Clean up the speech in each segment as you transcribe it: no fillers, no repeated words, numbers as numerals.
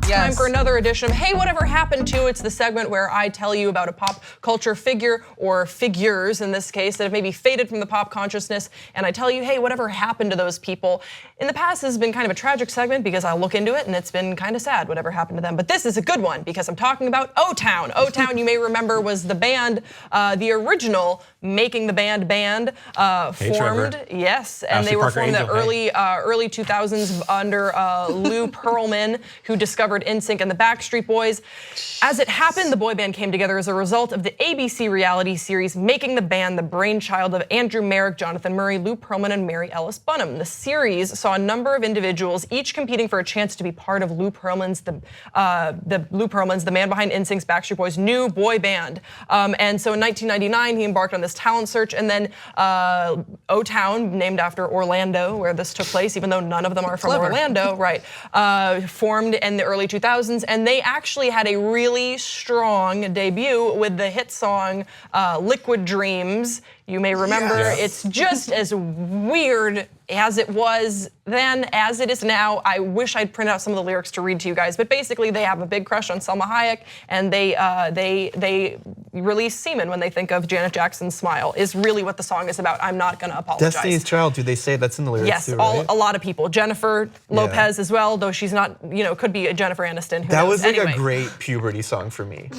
Time for another edition of Hey, Whatever Happened To? It's the segment where I tell you about a pop culture figure, or figures in this case, that have maybe faded from the pop consciousness, and I tell you, hey, whatever happened to those people? In the past, this has been kind of a tragic segment because I look into it and it's been kind of sad, whatever happened to them. But this is a good one because I'm talking about O-Town. O-Town, you may remember, was the band, the original Making the Band band, formed. Yes, and they were formed in the early 2000s under Lou Pearlman, who discovered NSYNC and the Backstreet Boys. As it happened, the boy band came together as a result of the ABC reality series Making the Band, the brainchild of Andrew Merrick, Jonathan Murray, Lou Pearlman, and Mary Ellis Bunham. The series saw a number of individuals, each competing for a chance to be part of Lou Pearlman's, the man behind NSYNC's Backstreet Boys' new boy band. And so in 1999, he embarked on this talent search, and then O-Town, named after Orlando, where this took place, even though none of them are from Orlando, right? Formed in the early 2000s, and they actually had a really strong debut with the hit song Liquid Dreams. You may remember, it's just as weird as it was then as it is now. I wish I'd print out some of the lyrics to read to you guys, but basically they have a big crush on Selma Hayek, and they release semen when they think of Janet Jackson's Smile, is really what the song is about. I'm not gonna apologize. Destiny's Child, do they say that's in the lyrics yes, too, right? a lot of people. Jennifer Lopez as well, though she's not, could be a Jennifer Aniston. Who that knows? was like anyway. a great puberty song for me.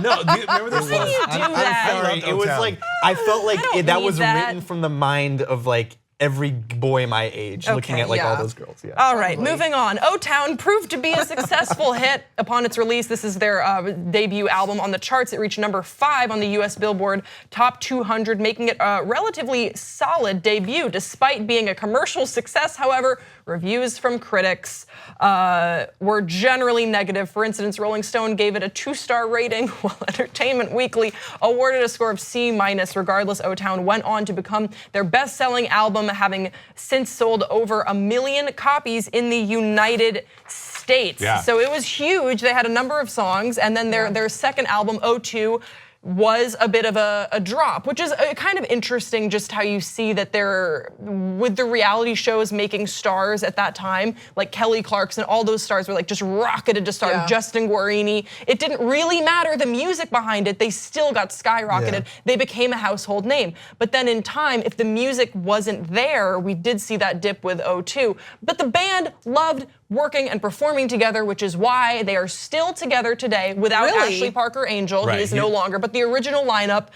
No, do you remember this one? I'm sorry, it was like, I felt like that was written from the mind of like every boy my age, looking at like all those girls. Yeah. All right, moving on. O-Town proved to be a successful hit upon its release. This is their debut album on the charts. It reached number 5 on the US Billboard Top 200, making it a relatively solid debut. Despite being a commercial success, however, reviews from critics were generally negative. For instance, Rolling Stone gave it a 2-star rating, while Entertainment Weekly awarded a score of C-. Regardless, O-Town went on to become their best-selling album, having since sold over 1 million copies in the United States. So it was huge. They had a number of songs, and then their second album, O2, was a bit of a drop, which is kind of interesting, just how you see that they're, with the reality shows making stars at that time, like Kelly Clarkson, all those stars were like just rocketed to start. Justin Guarini, it didn't really matter the music behind it, they still got skyrocketed. They became a household name. But then in time, if the music wasn't there, we did see that dip with O2. But the band loved working and performing together, which is why they are still together today without Ashley Parker Angel. He is no longer, but the original lineup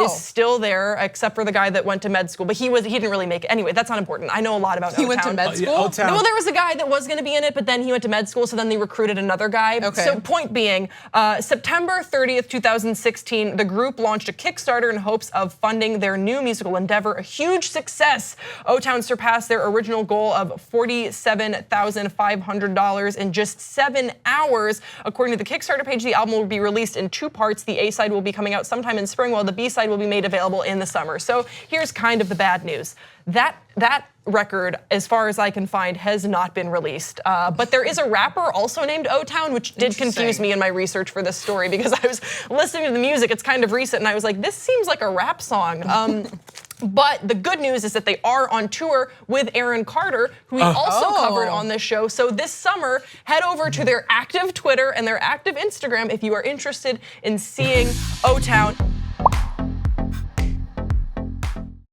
is still there, except for the guy that went to med school, but he didn't really make it. Anyway, that's not important. I know a lot about O-Town. He went to med school? Well, there was a guy that was gonna be in it, but then he went to med school, so then they recruited another guy. So point being, September 30th, 2016, the group launched a Kickstarter in hopes of funding their new musical endeavor, a huge success. O-Town surpassed their original goal of $47,500 in just 7 hours. According to the Kickstarter page, the album will be released in 2 parts. The A-side will be coming out sometime in spring, while the B-side will be made available in the summer. So here's kind of the bad news. That record, as far as I can find, has not been released. But there is a rapper also named O-Town, which did confuse me in my research for this story, because I was listening to the music, it's kind of recent, and I was like, this seems like a rap song. But the good news is that they are on tour with Aaron Carter, who we also covered on this show. So this summer, head over to their active Twitter and their active Instagram if you are interested in seeing O-Town.